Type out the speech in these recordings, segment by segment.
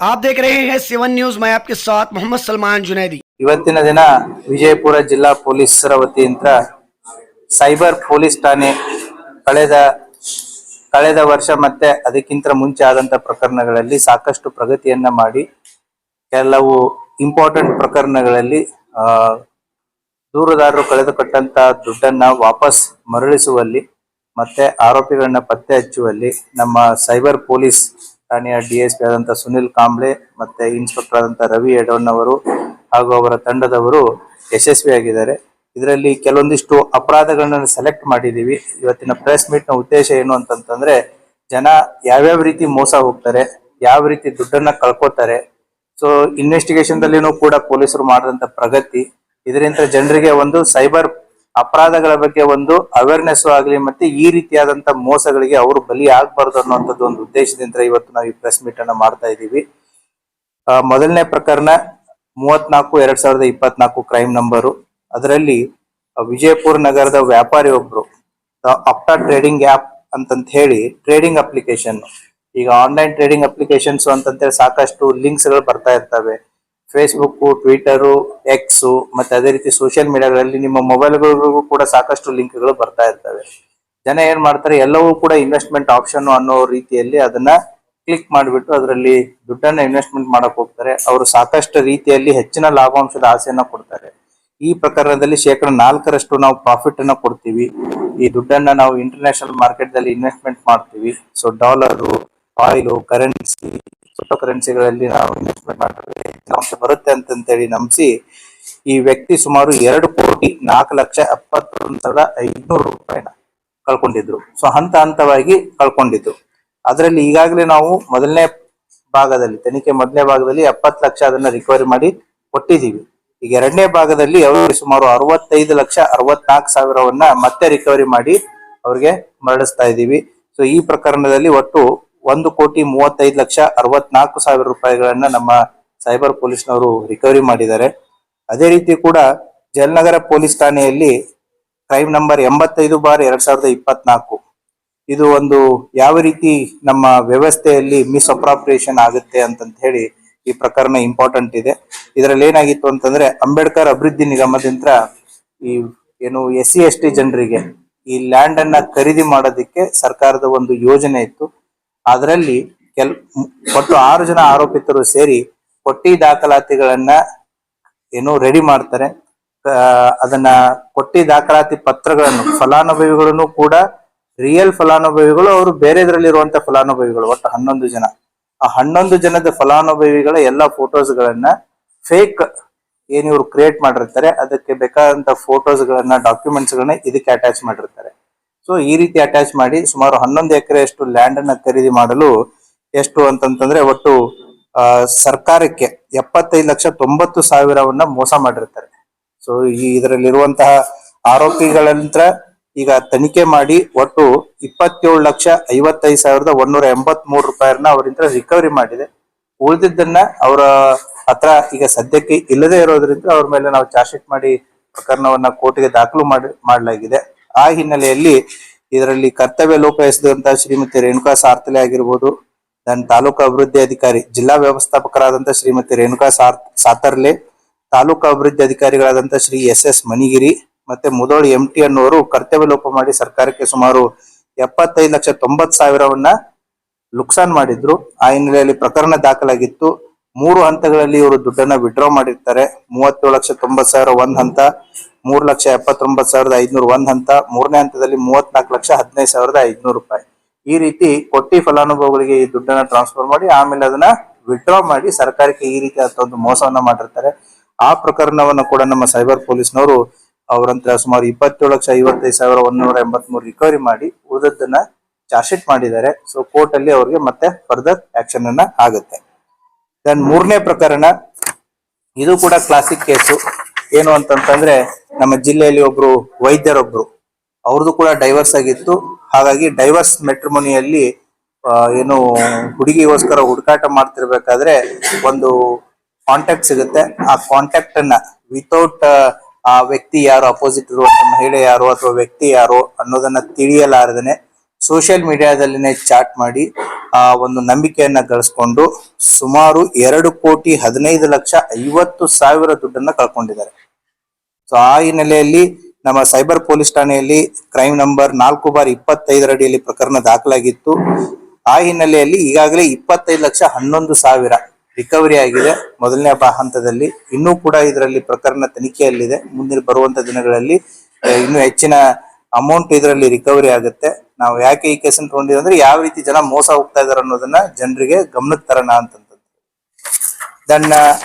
आप देख रहे हैं 7 न्यूज। मैं आपके साथ मोहम्मद सलमान जुनैदी। ಇವತ್ತಿನ ದಿನ ವಿಜಯಪುರ ಜಿಲ್ಲಾ ಪೊಲೀಸರ ವತಿಯಿಂದ ಸೈಬರ್ ಪೊಲೀಸ್ ಠಾಣೆ ಕಳೆದ ವರ್ಷ ಮತ್ತೆ ಅದಕ್ಕಿಂತ ಮುಂಚೆ ಆದಂತ ಪ್ರಕರಣಗಳಲ್ಲಿ ಸಾಕಷ್ಟು ಪ್ರಗತಿಯನ್ನ ಮಾಡಿ ಕೆಲವು ಇಂಪಾರ್ಟೆಂಟ್ ಪ್ರಕರಣಗಳಲ್ಲಿ ದೂರುದಾರರು ಕಳೆದುಕೊಟ್ಟಂತ ದುಡ್ಡನ್ನ ವಾಪಸ್ ಮರಳಿಸುವಲ್ಲಿ ಮತ್ತೆ ಆರೋಪಿಗಳನ್ನ ಪತ್ತೆ ಹಚ್ಚುವಲ್ಲಿ ನಮ್ಮ ಸೈಬರ್ ಪೊಲೀಸ್ ಠಾಣೆಯ ಡಿಎಸ್ಪಿ ಆದಂತ ಸುನಿಲ್ ಕಾಂಬ್ಳೆ ಮತ್ತೆ ಇನ್ಸ್ಪೆಕ್ಟರ್ ಆದಂತ ರವಿ ಎಡವನ್ ಅವರು ಹಾಗೂ ಅವರ ತಂಡದವರು ಯಶಸ್ವಿಯಾಗಿದ್ದಾರೆ. ಇದರಲ್ಲಿ ಕೆಲವೊಂದಿಷ್ಟು ಅಪರಾಧಗಳನ್ನ ಸೆಲೆಕ್ಟ್ ಮಾಡಿದೀವಿ. ಇವತ್ತಿನ ಪ್ರೆಸ್ ಮೀಟ್ ನ ಉದ್ದೇಶ ಏನು ಅಂತಂತಂದ್ರೆ ಜನ ಯಾವ್ಯಾವ ರೀತಿ ಮೋಸ ಹೋಗ್ತಾರೆ, ಯಾವ ರೀತಿ ದುಡ್ಡನ್ನ ಕಳ್ಕೊತಾರೆ. ಸೊ ಇನ್ವೆಸ್ಟಿಗೇಷನ್ ದಲ್ಲಿನೂ ಕೂಡ ಪೊಲೀಸರು ಮಾಡಿದಂತ ಪ್ರಗತಿ, ಇದರಿಂದ ಜನರಿಗೆ ಒಂದು ಸೈಬರ್ ಅಪರಾಧಗಳ ಬಗ್ಗೆ ಒಂದು ಅವೇರ್ನೆಸ್ ಆಗಲಿ ಮತ್ತೆ ಈ ರೀತಿಯಾದಂತ ಮೋಸಗಳಿಗೆ ಅವರು ಬಲಿ ಆಗ್ಬಾರ್ದು ಅನ್ನುವಂಥದ್ದು ಒಂದು ಉದ್ದೇಶದಿಂದ ಇವತ್ತು ನಾವು ಈ ಪ್ರೆಸ್ ಮೀಟ್ ಅನ್ನ ಮಾಡ್ತಾ ಇದ್ದೀವಿ. ಮೊದಲನೇ ಪ್ರಕರಣ 34/2024 ಕ್ರೈಮ್ ನಂಬರು. ಅದರಲ್ಲಿ ವಿಜಯಪುರ ನಗರದ ವ್ಯಾಪಾರಿ ಒಬ್ರು ಅಪ್ಟಾ ಟ್ರೇಡಿಂಗ್ ಆಪ್ ಅಂತಂತ ಹೇಳಿ ಟ್ರೇಡಿಂಗ್ ಅಪ್ಲಿಕೇಶನ್, ಈಗ ಆನ್ಲೈನ್ ಟ್ರೇಡಿಂಗ್ ಅಪ್ಲಿಕೇಶನ್ಸ್ ಅಂತಂತೇಳಿ ಸಾಕಷ್ಟು ಲಿಂಕ್ಸ್ ಗಳು ಬರ್ತಾ ಇರ್ತವೆ. ಫೇಸ್ಬುಕ್, ಟ್ವಿಟರ್, ಎಕ್ಸ್ ಮತ್ತೆ ಅದೇ ರೀತಿ ಸೋಷಿಯಲ್ ಮೀಡಿಯಾಗಳಲ್ಲಿ ನಿಮ್ಮ ಮೊಬೈಲ್ಗಳಿಗೂ ಕೂಡ ಸಾಕಷ್ಟು ಲಿಂಕ್ಗಳು ಬರ್ತಾ ಇರ್ತವೆ. ಜನ ಏನ್ ಮಾಡ್ತಾರೆ, ಎಲ್ಲವೂ ಕೂಡ ಇನ್ವೆಸ್ಟ್ಮೆಂಟ್ ಆಪ್ಷನ್ ಅನ್ನೋ ರೀತಿಯಲ್ಲಿ ಅದನ್ನ ಕ್ಲಿಕ್ ಮಾಡಿಬಿಟ್ಟು ಅದರಲ್ಲಿ ದುಡ್ಡನ್ನ ಇನ್ವೆಸ್ಟ್ಮೆಂಟ್ ಮಾಡಕ್ ಹೋಗ್ತಾರೆ. ಅವರು ಸಾಕಷ್ಟು ರೀತಿಯಲ್ಲಿ ಹೆಚ್ಚಿನ ಲಾಭಾಂಶದ ಆಸೆಯನ್ನ ಕೊಡ್ತಾರೆ. ಈ ಪ್ರಕರಣದಲ್ಲಿ 4% ನಾವು ಪ್ರಾಫಿಟ್ ಅನ್ನ ಕೊಡ್ತೀವಿ. ಈ ದುಡ್ಡನ್ನ ನಾವು ಇಂಟರ್ನ್ಯಾಷನಲ್ ಮಾರ್ಕೆಟ್ ದಲ್ಲಿ ಇನ್ವೆಸ್ಟ್ಮೆಂಟ್ ಮಾಡ್ತೀವಿ. ಸೊ ಡಾಲರು, ಆಯಿಲ್, ಕರೆನ್ಸಿ, ಕರೆನ್ಸಿಗಳಲ್ಲಿ ನಾವು ಇನ್ವೆಸ್ಟ್ಮೆಂಟ್ ಮಾಡ್ತೀವಿ, ಬರುತ್ತೆ ಅಂತೇಳಿ ನಂಬಿಸಿ ಈ ವ್ಯಕ್ತಿ ಸುಮಾರು 2,04,71,500 ರೂಪಾಯಿನ ಕಳ್ಕೊಂಡಿದ್ರು. ಸೊ ಹಂತವಾಗಿ ಕಳ್ಕೊಂಡಿದ್ರು. ಅದರಲ್ಲಿ ಈಗಾಗಲೇ ನಾವು ಮೊದಲನೇ ಭಾಗದಲ್ಲಿ ಮೊದಲನೇ ಭಾಗದಲ್ಲಿ 70 ಲಕ್ಷ ಅದನ್ನ ರಿಕವರಿ ಮಾಡಿ ಕೊಟ್ಟಿದ್ದೀವಿ. ಈಗ ಎರಡನೇ ಭಾಗದಲ್ಲಿ ಅವರು ಸುಮಾರು 65,64,000 ಮತ್ತೆ ರಿಕವರಿ ಮಾಡಿ ಅವ್ರಿಗೆ ಮರಳಿಸ್ತಾ ಇದ್ದೀವಿ. ಸೊ ಈ ಪ್ರಕರಣದಲ್ಲಿ ಒಟ್ಟು 1,35,64,000 ರೂಪಾಯಿಗಳನ್ನ ನಮ್ಮ ಸೈಬರ್ ಪೊಲೀಸ್ನವರು ರಿಕವರಿ ಮಾಡಿದ್ದಾರೆ. ಅದೇ ರೀತಿ ಕೂಡ ಜಲನಗರ ಪೊಲೀಸ್ ಠಾಣೆಯಲ್ಲಿ ಕ್ರೈಮ್ ನಂಬರ್ 85/2024 ಇದು ಒಂದು ಯಾವ ರೀತಿ ನಮ್ಮ ವ್ಯವಸ್ಥೆಯಲ್ಲಿ ಮಿಸ್ಅಪ್ರಾಪ್ರಿಯೇಷನ್ ಆಗುತ್ತೆ ಅಂತಂತ ಹೇಳಿ ಈ ಪ್ರಕರಣ ಇಂಪಾರ್ಟೆಂಟ್ ಇದೆ. ಇದರಲ್ಲಿ ಏನಾಗಿತ್ತು ಅಂತಂದ್ರೆ ಅಂಬೇಡ್ಕರ್ ಅಭಿವೃದ್ಧಿ ನಿಗಮದಿಂದ ಈ ಏನು SC/ST ಜನರಿಗೆ ಈ ಲ್ಯಾಂಡ್ ಅನ್ನ ಖರೀದಿ ಮಾಡೋದಕ್ಕೆ ಸರ್ಕಾರದ ಒಂದು ಯೋಜನೆ ಇತ್ತು. ಅದರಲ್ಲಿ ಒಟ್ಟು 6 ಜನ ಆರೋಪಿತರು ಸೇರಿ ಕೊಟ್ಟಿ ದಾಖಲಾತಿಗಳನ್ನ ಏನು ರೆಡಿ ಮಾಡ್ತಾರೆ. ಅದನ್ನ ಕೊಟ್ಟಿ ದಾಖಲಾತಿ ಪತ್ರಗಳನ್ನು ಫಲಾನುಭವಿಗಳನ್ನು ಕೂಡ ರಿಯಲ್ ಫಲಾನುಭವಿಗಳು, ಅವರು ಬೇರೆದ್ರಲ್ಲಿರುವಂತ ಫಲಾನುಭವಿಗಳು ಒಟ್ಟು 11 ಜನ. ಆ 11 ಜನದ ಫಲಾನುಭವಿಗಳ ಎಲ್ಲಾ ಫೋಟೋಸ್ ಗಳನ್ನ ಫೇಕ್ ಏನ್ ಇವ್ರು ಕ್ರಿಯೇಟ್ ಮಾಡಿರ್ತಾರೆ ಅದಕ್ಕೆ ಬೇಕಾದಂತ ಫೋಟೋಸ್ ಗಳನ್ನ, ಡಾಕ್ಯುಮೆಂಟ್ಸ್ ಗಳನ್ನ ಇದಕ್ಕೆ ಅಟ್ಯಾಚ್ ಮಾಡಿರ್ತಾರೆ. ಸೊ ಈ ರೀತಿ ಅಟ್ಯಾಚ್ ಮಾಡಿ ಸುಮಾರು 11 ಎಕರೆಯಷ್ಟು ಲ್ಯಾಂಡ್ ಅನ್ನ ಖರೀದಿ ಮಾಡಲು ಎಷ್ಟು ಅಂತಂತಂದ್ರೆ ಒಟ್ಟು ಸರ್ಕಾರಕ್ಕೆ 75,90,000 ಮೋಸ ಮಾಡಿರ್ತಾರೆ. ಸೊ ಇದರಲ್ಲಿರುವಂತಹ ಆರೋಪಿಗಳಂತ್ರ ಈಗ ತನಿಖೆ ಮಾಡಿ ಒಟ್ಟು 27,55,183 ರೂಪಾಯಿನ ಅವರಿಂದ ರಿಕವರಿ ಮಾಡಿದೆ. ಉಳಿದಿದ್ದನ್ನ ಅವರ ಹತ್ರ ಈಗ ಸದ್ಯಕ್ಕೆ ಇಲ್ಲದೆ ಇರೋದ್ರಿಂದ ಅವ್ರ ಮೇಲೆ ನಾವು ಚಾರ್ಜ್ ಶೀಟ್ ಮಾಡಿ ಪ್ರಕರಣವನ್ನ ಕೋರ್ಟ್ಗೆ ದಾಖಲು ಮಾಡಲಾಗಿದೆ. ಆ ಹಿನ್ನೆಲೆಯಲ್ಲಿ ಇದರಲ್ಲಿ ಕರ್ತವ್ಯ ಲೋಪ ಎಸೆದಂತಹ ಶ್ರೀಮತಿ ರೇಣುಕಾ ಸಾರ್ತಲೆ ಆಗಿರ್ಬೋದು, ನನ್ನ ತಾಲೂಕು ಅಭಿವೃದ್ಧಿ ಅಧಿಕಾರಿ ಜಿಲ್ಲಾ ವ್ಯವಸ್ಥಾಪಕರಾದಂತ ಶ್ರೀಮತಿ ರೇಣುಕಾ ಸಾತರ್ಲೆ, ತಾಲೂಕು ಅಭಿವೃದ್ಧಿ ಅಧಿಕಾರಿಗಳಾದಂತ ಶ್ರೀ SS ಮನಿಗಿರಿ ಮತ್ತೆ ಮುದೋಳಿ MT ಅನ್ನೋರು ಕರ್ತವ್ಯ ಲೋಪ ಮಾಡಿ ಸರ್ಕಾರಕ್ಕೆ ಸುಮಾರು 75,90,000 ನುಕ್ಸಾನ್ ಮಾಡಿದ್ರು. ಆ ಹಿನ್ನೆಲೆಯಲ್ಲಿ ಪ್ರಕರಣ ದಾಖಲಾಗಿತ್ತು. 3 ಹಂತಗಳಲ್ಲಿ ಇವರು ದುಡ್ಡನ್ನ ವಿಡ್ರಾ ಮಾಡಿರ್ತಾರೆ. 37,90,000 ಒಂದ್ ಹಂತ, 3,79,500 ಒಂದ್ ಹಂತ, ಮೂರನೇ ಹಂತದಲ್ಲಿ 34,15,500 ರೂಪಾಯಿ. ಈ ರೀತಿ ಕೊಟ್ಟಿ ಫಲಾನುಭವಿಗಳಿಗೆ ಈ ದುಡ್ಡನ್ನ ಟ್ರಾನ್ಸ್ಫರ್ ಮಾಡಿ ಆಮೇಲೆ ಅದನ್ನ ವಿಡ್ರಾ ಮಾಡಿ ಸರ್ಕಾರಕ್ಕೆ ಈ ರೀತಿ ಒಂದು ಮೋಸವನ್ನ ಮಾಡಿರ್ತಾರೆ. ಆ ಪ್ರಕರಣವನ್ನ ಕೂಡ ನಮ್ಮ ಸೈಬರ್ ಪೊಲೀಸ್ನವರು ಅವರಂತ ಸುಮಾರು 27,55,183 ರಿಕವರಿ ಮಾಡಿ ಉಳಿದದ್ದನ್ನ ಚಾರ್ಜ್ ಶೀಟ್ ಮಾಡಿದ್ದಾರೆ. ಸೊ ಕೋರ್ಟ್ ಅಲ್ಲಿ ಅವ್ರಿಗೆ ಮತ್ತೆ ಫರ್ದರ್ ಆಕ್ಷನ್ ಅನ್ನ ಆಗುತ್ತೆ. ದೆನ್ ಮೂರನೇ ಪ್ರಕರಣ, ಇದು ಕೂಡ ಕ್ಲಾಸಿಕ್ ಕೇಸು. ಏನು ಅಂತಂತಂದ್ರೆ ನಮ್ಮ ಜಿಲ್ಲೆಯಲ್ಲಿ ಒಬ್ರು ವೈದ್ಯರೊಬ್ರು, ಅವ್ರದ್ದು ಕೂಡ ಡೈವರ್ಸ್ ಆಗಿತ್ತು. ಹಾಗಾಗಿ ಡೈವರ್ಸ್ ಮೆಟ್ರಿಮೋನಿಯಲ್ಲಿ ಏನು ಹುಡುಗಿಗೋಸ್ಕರ ಹುಡುಕಾಟ ಮಾಡ್ತಿರ್ಬೇಕಾದ್ರೆ ಒಂದು ಕಾಂಟ್ಯಾಕ್ಟ್ ಸಿಗುತ್ತೆ. ಆ ಕಾಂಟ್ಯಾಕ್ಟ್ ಅನ್ನ ವಿತೌಟ್ ಆ ವ್ಯಕ್ತಿ ಯಾರು, ಅಪೋಸಿಟ್ ಇರುವಂತ ಮಹಿಳೆ ಯಾರು ಅಥವಾ ವ್ಯಕ್ತಿ ಯಾರು ಅನ್ನೋದನ್ನ ತಿಳಿಯಲಾರದೇನೆ ಸೋಷಿಯಲ್ ಮೀಡಿಯಾದಲ್ಲಿನೇ ಚಾಟ್ ಮಾಡಿ ಆ ಒಂದು ನಂಬಿಕೆಯನ್ನ ಗಳಿಸ್ಕೊಂಡು ಸುಮಾರು 2,15,50,000 ದುಡ್ಡನ್ನ ಕಳ್ಕೊಂಡಿದ್ದಾರೆ. ಸೊ ಆ ಹಿನ್ನೆಲೆಯಲ್ಲಿ ನಮ್ಮ ಸೈಬರ್ ಪೊಲೀಸ್ ಠಾಣೆಯಲ್ಲಿ ಕ್ರೈಮ್ ನಂಬರ್ 4/25 ಅಡಿಯಲ್ಲಿ ಪ್ರಕರಣ ದಾಖಲಾಗಿತ್ತು. ಆ ಹಿನ್ನೆಲೆಯಲ್ಲಿ ಈಗಾಗಲೇ 25,11,000 ರಿಕವರಿ ಆಗಿದೆ ಮೊದಲನೇ ಹಂತದಲ್ಲಿ. ಇನ್ನೂ ಕೂಡ ಇದರಲ್ಲಿ ಪ್ರಕರಣ ತನಿಖೆಯಲ್ಲಿದೆ. ಮುಂದಿನ ಬರುವಂತ ದಿನಗಳಲ್ಲಿ ಇನ್ನೂ ಹೆಚ್ಚಿನ ಅಮೌಂಟ್ ಇದರಲ್ಲಿ ರಿಕವರಿ ಆಗುತ್ತೆ. ನಾವು ಯಾಕೆ ಈ ಕೇಸನ್ನು ತಗೊಂಡಿವಿ ಅಂದ್ರೆ ಯಾವ ರೀತಿ ಜನ ಮೋಸ ಹೋಗ್ತಾ ಇದಾರೆ ಅನ್ನೋದನ್ನ ಜನರಿಗೆ ಗಮನಕ್ಕೆ ತರೋಣ ಅಂತಂದ್ರೆ.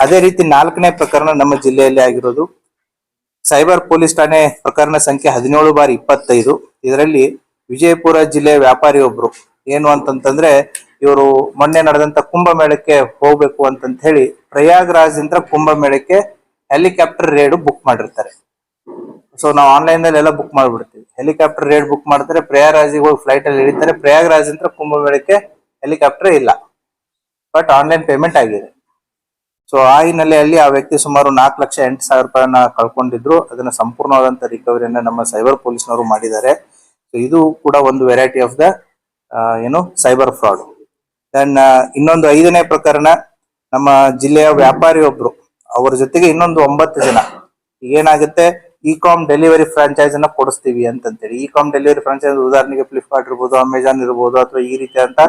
ಅದೇ ರೀತಿ 4ನೇ ಪ್ರಕರಣ ನಮ್ಮ ಜಿಲ್ಲೆಯಲ್ಲಿ ಆಗಿರೋದು ಸೈಬರ್ ಪೊಲೀಸ್ ಠಾಣೆ ಪ್ರಕರಣ ಸಂಖ್ಯೆ 17/25. ಇದರಲ್ಲಿ ವಿಜಯಪುರ ಜಿಲ್ಲೆಯ ವ್ಯಾಪಾರಿ ಒಬ್ರು ಏನು ಅಂತಂತಂದ್ರೆ, ಇವರು ಮೊನ್ನೆ ನಡೆದಂತ ಕುಂಭಮೇಳಕ್ಕೆ ಹೋಗ್ಬೇಕು ಅಂತಂತ ಹೇಳಿ ಪ್ರಯಾಗ್ರಾಜ್ ಇಂದ ಕುಂಭಮೇಳಕ್ಕೆ ಹೆಲಿಕಾಪ್ಟರ್ ರೇಡ್ ಬುಕ್ ಮಾಡಿರ್ತಾರೆ. ಸೊ ನಾವು ಆನ್ಲೈನ್ ನಲ್ಲಿ ಎಲ್ಲ ಬುಕ್ ಮಾಡ್ಬಿಡ್ತೀವಿ. ಹೆಲಿಕಾಪ್ಟರ್ ರೇಡ್ ಬುಕ್ ಮಾಡ್ತಾರೆ, ಪ್ರಯಾಗ್ರಾಜಿಗೆ ಹೋಗಿ ಫ್ಲೈಟ್ ಅಲ್ಲಿ ಇಳಿತಾರೆ. ಪ್ರಯಾಗ್ರಾಜ್ ಅಂತ ಕುಂಭಮೇಳಕ್ಕೆ ಹೆಲಿಕಾಪ್ಟರ್ ಇಲ್ಲ, ಬಟ್ ಆನ್ಲೈನ್ ಪೇಮೆಂಟ್ ಆಗಿದೆ. ಸೊ ಆ ಹಿನ್ನೆಲೆಯಲ್ಲಿ ಆ ವ್ಯಕ್ತಿ ಸುಮಾರು 4,08,000 ರೂಪಾಯಿನ ಕಳ್ಕೊಂಡಿದ್ರು. ಅದನ್ನ ಸಂಪೂರ್ಣವಾದಂತ ರಿಕವರಿಯನ್ನ ನಮ್ಮ ಸೈಬರ್ ಪೊಲೀಸ್ನವರು ಮಾಡಿದ್ದಾರೆ. ಸೊ ಇದು ಕೂಡ ಒಂದು variety of the cyber fraud. Then ಇನ್ನೊಂದು 5ನೇ ಪ್ರಕರಣ ನಮ್ಮ ಜಿಲ್ಲೆಯ ವ್ಯಾಪಾರಿ ಒಬ್ರು, ಅವರ ಜೊತೆಗೆ ಇನ್ನೊಂದು 9 ಜನ. ಏನಾಗುತ್ತೆ, ಇ-ಕಾಮ್ ಡೆಲಿವರಿ ಫ್ರಾಂಚೈಸ್ ಅನ್ನ ಕೊಡಿಸ್ತೀವಿ ಅಂತೇಳಿ. ಇ-ಕಾಮ್ ಡೆಲಿವರಿ ಫ್ರಾಂಚೈಸ್ ಉದಾಹರಣೆಗೆ ಫ್ಲಿಪ್ಕಾರ್ಟ್ ಇರ್ಬೋದು, ಅಮೆಜಾನ್ ಇರ್ಬೋದು, ಅಥವಾ ಈ ರೀತಿಯಾದಂತ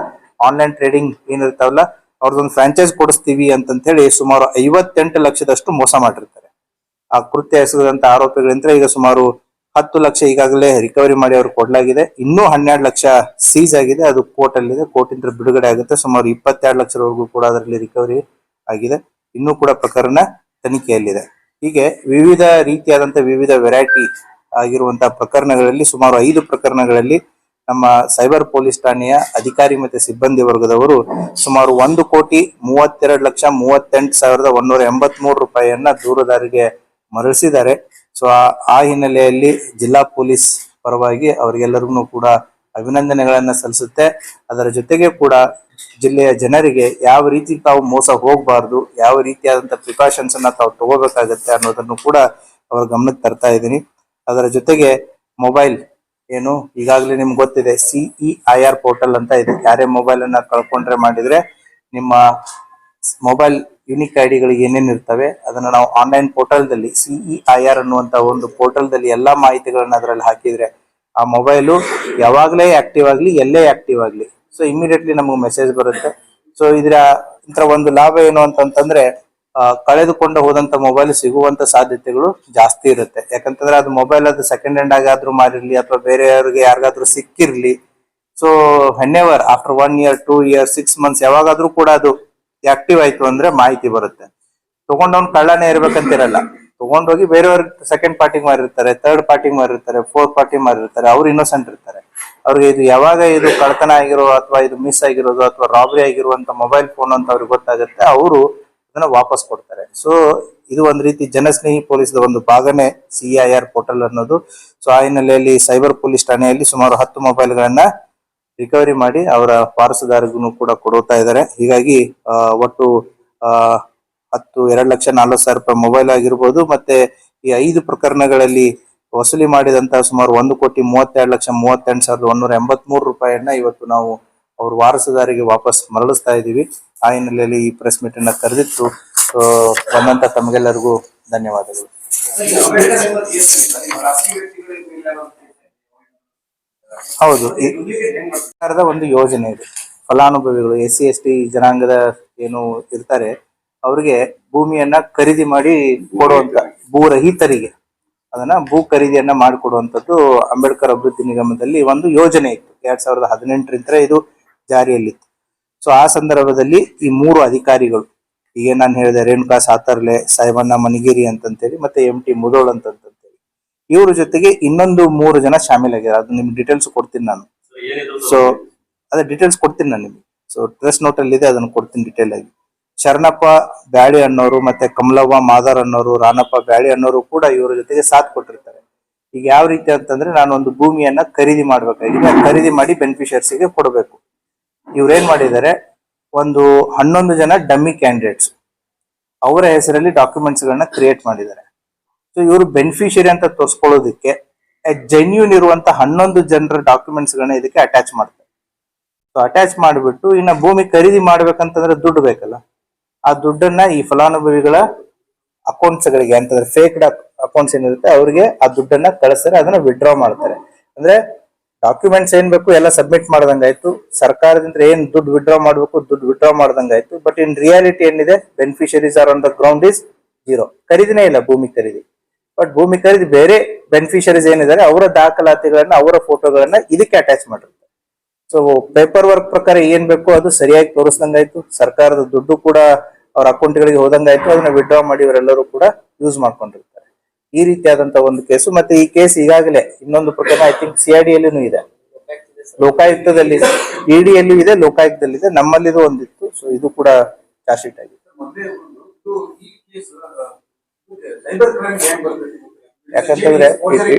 ಆನ್ಲೈನ್ ಟ್ರೇಡಿಂಗ್ ಏನಿರ್ತಾವಲ್ಲ ಅವ್ರದ್ದೊಂದು ಫ್ರಾಂಚೈಸ್ ಕೊಡಿಸ್ತೀವಿ ಅಂತೇಳಿ ಸುಮಾರು 58 ಲಕ್ಷದಷ್ಟು ಮೋಸ ಮಾಡಿರ್ತಾರೆ. ಆ ಕೃತ್ಯ ಎಸಗದಂತ ಆರೋಪಿಗಳಿಂದ ಈಗ ಸುಮಾರು 10 ಲಕ್ಷ ಈಗಾಗಲೇ ರಿಕವರಿ ಮಾಡಿ ಅವ್ರಿಗೆ ಕೊಡ್ಲಾಗಿದೆ. ಇನ್ನೂ 12 ಲಕ್ಷ ಸೀಸ್ ಆಗಿದೆ. ಅದು ಕೋರ್ಟ್ ಅಲ್ಲಿದೆ, ಕೋರ್ಟ್ ಇಂದ ಬಿಡುಗಡೆ ಆಗುತ್ತೆ. ಸುಮಾರು 22 ಲಕ್ಷದವರೆಗೂ ಕೂಡ ಅದರಲ್ಲಿ ರಿಕವರಿ ಆಗಿದೆ. ಇನ್ನೂ ಕೂಡ ಪ್ರಕರಣ ತನಿಖೆಯಲ್ಲಿದೆ. ಹೀಗೆ ವಿವಿಧ ರೀತಿಯಾದಂತ ವಿವಿಧ ವೆರೈಟಿ ಆಗಿರುವಂತಹ ಪ್ರಕರಣಗಳಲ್ಲಿ ಸುಮಾರು 5 ಪ್ರಕರಣಗಳಲ್ಲಿ ನಮ್ಮ ಸೈಬರ್ ಪೊಲೀಸ್ ಠಾಣೆಯ ಅಧಿಕಾರಿ ಮತ್ತೆ ಸಿಬ್ಬಂದಿ ವರ್ಗದವರು ಸುಮಾರು 1,32,38,183 ರೂಪಾಯಿಯನ್ನ ದೂರುದಾರಿಗೆ ಮರಳಿಸಿದ್ದಾರೆ. ಸೊ ಆ ಹಿನ್ನೆಲೆಯಲ್ಲಿ ಜಿಲ್ಲಾ ಪೊಲೀಸ್ ಪರವಾಗಿ ಅವರಿಗೆಲ್ಲರಿಗೂ ಕೂಡ ಅಭಿನಂದನೆಗಳನ್ನ ಸಲ್ಲಿಸುತ್ತೆ. ಅದರ ಜೊತೆಗೆ ಕೂಡ ಜಿಲ್ಲೆಯ ಜನರಿಗೆ ಯಾವ ರೀತಿ ತಾವು ಮೋಸ ಹೋಗಬಾರ್ದು, ಯಾವ ರೀತಿಯಾದಂತ ಪ್ರಿಕಾಷನ್ಸ್ ಅನ್ನ ತಾವು ತಗೋಬೇಕಾಗತ್ತೆ ಅನ್ನೋದನ್ನು ಕೂಡ ಅವರ ಗಮನಕ್ಕೆ ತರ್ತಾ ಇದ್ದೀನಿ. ಅದರ ಜೊತೆಗೆ ಮೊಬೈಲ್ ಏನು ಈಗಾಗಲೇ ನಿಮ್ಗೆ ಗೊತ್ತಿದೆ, CEIR ಪೋರ್ಟಲ್ ಅಂತ ಇದೆ. ಯಾರೇ ಮೊಬೈಲ್ ಅನ್ನ ಕಳ್ಕೊಂಡ್ರೆ ಮಾಡಿದ್ರೆ ನಿಮ್ಮ ಮೊಬೈಲ್ ಯುನಿಕ್ ಐಡಿಗಳಿಗೆ ಏನೇನು ಇರ್ತವೆ ಅದನ್ನ ನಾವು ಆನ್ಲೈನ್ ಪೋರ್ಟಲ್ದಲ್ಲಿ CEIR ಅನ್ನುವಂತ ಒಂದು ಪೋರ್ಟಲ್ದಲ್ಲಿ ಎಲ್ಲಾ ಮಾಹಿತಿಗಳನ್ನ ಅದರಲ್ಲಿ ಹಾಕಿದ್ರೆ ಆ ಮೊಬೈಲು ಯಾವಾಗಲೇ ಆಕ್ಟಿವ್ ಆಗ್ಲಿ, ಎಲ್ಲೇ ಆಕ್ಟಿವ್ ಆಗ್ಲಿ, ಸೊ ಇಮಿಡಿಯೇಟ್ಲಿ ನಮಗೆ ಮೆಸೇಜ್ ಬರುತ್ತೆ. ಸೊ ಇದರ ಒಂದು ಲಾಭ ಏನು ಅಂತಂದ್ರೆ ಕಳೆದುಕೊಂಡು ಹೋದಂತ ಮೊಬೈಲ್ ಸಿಗುವಂತ ಸಾಧ್ಯತೆಗಳು ಜಾಸ್ತಿ ಇರುತ್ತೆ. ಯಾಕಂತಂದ್ರೆ ಅದು ಮೊಬೈಲ್ ಅದು ಸೆಕೆಂಡ್ ಹ್ಯಾಂಡ್ ಆಗಾದ್ರೂ ಮಾರಿರ್ಲಿ ಅಥವಾ ಬೇರೆಯವ್ರಿಗೆ ಯಾರಿಗಾದ್ರೂ ಸಿಕ್ಕಿರ್ಲಿ, so ಹೆನ್ನೆವರ್ after 1 year 2 years 6 months ಯಾವಾಗಾದ್ರೂ ಕೂಡ ಅದು ಆಕ್ಟಿವ್ ಆಯ್ತು ಅಂದ್ರೆ ಮಾಹಿತಿ ಬರುತ್ತೆ. ತಗೊಂಡವ್ನು ಕಳ್ಳನೇ ಇರ್ಬೇಕಂತಿರಲ್ಲ, ತಗೊಂಡೋಗಿ ಬೇರೆಯವ್ರಿಗೆ ಸೆಕೆಂಡ್ ಪಾರ್ಟಿಗೆ ಮಾರಿರ್ತಾರೆ, ಥರ್ಡ್ ಪಾರ್ಟಿಗೆ ಮಾರಿರ್ತಾರೆ, ಫೋರ್ತ್ ಪಾರ್ಟಿ ಮಾರಿರ್ತಾರೆ. ಅವ್ರು ಇನ್ನೋಸೆಂಟ್ ಇರ್ತಾರೆ. ಅವ್ರಿಗೆ ಇದು ಯಾವಾಗ ಇದು ಕಳ್ತನ ಆಗಿರೋ ಅಥವಾ ಇದು ಮಿಸ್ ಆಗಿರೋದು ಅಥವಾ ರಾಬರಿ ಆಗಿರುವಂತ ಮೊಬೈಲ್ ಫೋನ್ ಅಂತ ಅವ್ರಿಗೆ ಗೊತ್ತಾಗುತ್ತೆ, ಅವರು ಅದನ್ನ ವಾಪಸ್ ಕೊಡ್ತಾರೆ. ಸೊ ಇದು ಒಂದು ರೀತಿ ಜನಸ್ನೇಹಿ ಪೊಲೀಸ್ದ ಒಂದು ಭಾಗನೇ CEIR ಪೋರ್ಟಲ್ ಅನ್ನೋದು. ಸೊ ಆ ಹಿನ್ನೆಲೆಯಲ್ಲಿ ಸೈಬರ್ ಪೊಲೀಸ್ ಠಾಣೆಯಲ್ಲಿ ಸುಮಾರು 10 ಮೊಬೈಲ್ಗಳನ್ನ ರಿಕವರಿ ಮಾಡಿ ಅವರ ವಾರಸುದಾರರಿಗೂ ಕೂಡ ಕೊಡ್ತಾ ಇದ್ದಾರೆ. ಹೀಗಾಗಿ ಒಟ್ಟು 2,40,40,000 ರೂಪಾಯಿ ಮೊಬೈಲ್ ಆಗಿರ್ಬೋದು, ಮತ್ತೆ ಈ 5 ಪ್ರಕರಣಗಳಲ್ಲಿ ವಸೂಲಿ ಮಾಡಿದಂತ ಸುಮಾರು 1,32,38,183 ರೂಪಾಯಿಯನ್ನ ಇವತ್ತು ನಾವು ಅವ್ರ ವಾರಸುದಾರಿಗೆ ವಾಪಸ್ ಮರಳಿಸ್ತಾ ಇದ್ದೀವಿ. ಆ ಹಿನ್ನೆಲೆಯಲ್ಲಿ ಈ ಪ್ರೆಸ್ ಮೀಟ್ ಅನ್ನ ಕರೆದಿತ್ತು. ಬಂದಂತ ತಮಗೆಲ್ಲರಿಗೂ ಧನ್ಯವಾದಗಳು. ಹೌದು, ಸರ್ಕಾರದ ಒಂದು ಯೋಜನೆ ಇದೆ. ಫಲಾನುಭವಿಗಳು SC/ST ಜನಾಂಗದ ಏನು ಇರ್ತಾರೆ ಅವ್ರಿಗೆ ಭೂಮಿಯನ್ನ ಖರೀದಿ ಮಾಡಿ ಕೊಡುವಂತ ಭೂರಹಿತರಿಗೆ ಅದನ್ನ ಭೂ ಖರೀದಿಯನ್ನ ಮಾಡಿಕೊಡುವಂತದ್ದು ಅಂಬೇಡ್ಕರ್ ಅಭಿವೃದ್ಧಿ ನಿಗಮದಲ್ಲಿ ಒಂದು ಯೋಜನೆ ಇತ್ತು. 2018ರಿಂದ ಇದು ಜಾರಿಯಲ್ಲಿತ್ತು. ಸೊ ಆ ಸಂದರ್ಭದಲ್ಲಿ ಈ 3 ಅಧಿಕಾರಿಗಳು, ಈಗ ನಾನು ಹೇಳಿದೆ ರೇಣುಕಾ ಸಾತರ್ಲೆ, ಸಾಹೇಬಣ್ಣ ಮನಿಗೇರಿ ಅಂತೇಳಿ, ಮತ್ತೆ MT ಮುದೋಳ್ ಅಂತೇಳಿ, ಇವ್ರ ಜೊತೆಗೆ ಇನ್ನೊಂದು 3 ಜನ ಶಾಮೀಲಾಗಿದ್ದಾರೆ. ಅದು ನಿಮ್ಗೆ ಡೀಟೇಲ್ಸ್ ಕೊಡ್ತೀನಿ ನಾನು. ಸೊ ಅದೇ ಡೀಟೇಲ್ಸ್ ಕೊಡ್ತೀನಿ ನಾನು ನಿಮ್ಗೆ. ಸೊ ಪ್ರೆಸ್ ನೋಟ್ ಅಲ್ಲಿ ಇದೆ, ಅದನ್ನು ಕೊಡ್ತೀನಿ ಡೀಟೇಲ್ ಆಗಿ. ಶರಣಪ್ಪ ಬ್ಯಾಳಿ ಅನ್ನೋರು, ಮತ್ತೆ ಕಮಲವ್ವ ಮಾದಾರ್ ಅನ್ನೋರು, ರಾನಪ್ಪ ಬ್ಯಾಳಿ ಅನ್ನೋರು ಕೂಡ ಇವರ ಜೊತೆಗೆ ಸಾಥ್ ಕೊಟ್ಟಿರ್ತಾರೆ. ಈಗ ಯಾವ ರೀತಿ ಅಂತಂದ್ರೆ, ನಾನು ಒಂದು ಭೂಮಿಯನ್ನ ಖರೀದಿ ಮಾಡ್ಬೇಕಾಗಿದೆ, ಖರೀದಿ ಮಾಡಿ ಬೆನಿಫಿಷಿಯರ್ಸ್ಗೆ ಕೊಡಬೇಕು. ಇವ್ರೇನ್ ಮಾಡಿದ್ದಾರೆ, ಒಂದು 11 ಜನ ಡಮ್ಮಿ ಕ್ಯಾಂಡಿಡೇಟ್ಸ್ ಅವರ ಹೆಸರಲ್ಲಿ ಡಾಕ್ಯುಮೆಂಟ್ಸ್ ಗಳನ್ನ ಕ್ರಿಯೇಟ್ ಮಾಡಿದ್ದಾರೆ. ಸೊ ಇವರು ಬೆನಿಫಿಷಿಯರಿ ಅಂತ ತೋರಿಸ್ಕೊಳ್ಳೋದಕ್ಕೆ ಜೆನ್ಯೂನ್ ಇರುವಂತ 11 ಜನರ ಡಾಕ್ಯುಮೆಂಟ್ಸ್ ಗಳನ್ನ ಇದಕ್ಕೆ ಅಟ್ಯಾಚ್ ಮಾಡ್ತಾರೆ. ಸೊ ಅಟ್ಯಾಚ್ ಮಾಡಿಬಿಟ್ಟು ಇನ್ನ ಭೂಮಿ ಖರೀದಿ ಮಾಡ್ಬೇಕಂತಂದ್ರೆ ದುಡ್ಡು ಬೇಕಲ್ಲ, ಆ ದುಡ್ಡನ್ನ ಈ ಫಲಾನುಭವಿಗಳ ಅಕೌಂಟ್ಸ್ ಗಳಿಗೆ ಅಂತಂದ್ರೆ ಫೇಕ್ಡ್ ಅಕೌಂಟ್ಸ್ ಏನಿರುತ್ತೆ ಅವ್ರಿಗೆ ಆ ದುಡ್ಡನ್ನ ಕಳಿಸ್ತಾರೆ, ಅದನ್ನ ವಿಡ್ರಾ ಮಾಡ್ತಾರೆ. ಅಂದ್ರೆ ಡಾಕ್ಯುಮೆಂಟ್ಸ್ ಏನ್ ಬೇಕು ಎಲ್ಲ ಸಬ್ಮಿಟ್ ಮಾಡ್ದಂಗಾಯ್ತು, ಸರ್ಕಾರದಿಂದ ಏನ್ ದುಡ್ಡು ವಿಡ್ರಾ ಮಾಡ್ಬೇಕು ದುಡ್ಡು ವಿಡ್ರಾ ಮಾಡ್ದಂಗಾಯ್ತು. ಬಟ್ ಇನ್ ರಿಯಾಲಿಟಿ ಏನಿದೆ, beneficiaries are on the ground is zero. ಖರೀದಿನೇ ಇಲ್ಲ ಭೂಮಿ ಖರೀದಿ. ಬಟ್ ಭೂಮಿ ಖರೀದಿ ಬೇರೆ ಬೆನಿಫಿಷರೀಸ್ ಏನಿದ್ದಾರೆ ಅವರ ದಾಖಲಾತಿಗಳನ್ನ ಅವರ ಫೋಟೋಗಳನ್ನ ಇದಕ್ಕೆ ಅಟ್ಯಾಚ್ ಮಾಡಿರ್ತಾರೆ. ಸೊ ಪೇಪರ್ ವರ್ಕ್ ಪ್ರಕಾರ ಏನ್ ಬೇಕು ಅದು ಸರಿಯಾಗಿ ತೋರಿಸ್ದಂಗಾಯ್ತು, ಸರ್ಕಾರದ ದುಡ್ಡು ಕೂಡ ಅವ್ರ ಅಕೌಂಟ್ಗಳಿಗೆ ಹೋದಂಗಾಯ್ತು, ಅದನ್ನ ವಿಡ್ರಾ ಮಾಡಿ ಇವರೆಲ್ಲರೂ ಕೂಡ ಯೂಸ್ ಮಾಡ್ಕೊಂಡಿರ್ತಾರೆ. ಈ ರೀತಿಯಾದಂತ ಒಂದು ಕೇಸು. ಮತ್ತೆ ಈ ಕೇಸ್ ಈಗಾಗಲೇ ಇನ್ನೊಂದು ಪ್ರಕರಣ ಐ ಥಿಂಕ್ CID ಯಲ್ಲೂ ಇದೆ, ಲೋಕಾಯುಕ್ತದಲ್ಲಿ, ED ಯಲ್ಲೂ ಇದೆ, ಲೋಕಾಯುಕ್ತದಲ್ಲಿದೆ, ನಮ್ಮಲ್ಲಿದು ಒಂದಿತ್ತು. ಸೊ ಇದು ಕೂಡ ಚಾರ್ಜ್ ಶೀಟ್ ಆಗಿದೆ. ಯಾಕಂತಂದ್ರೆ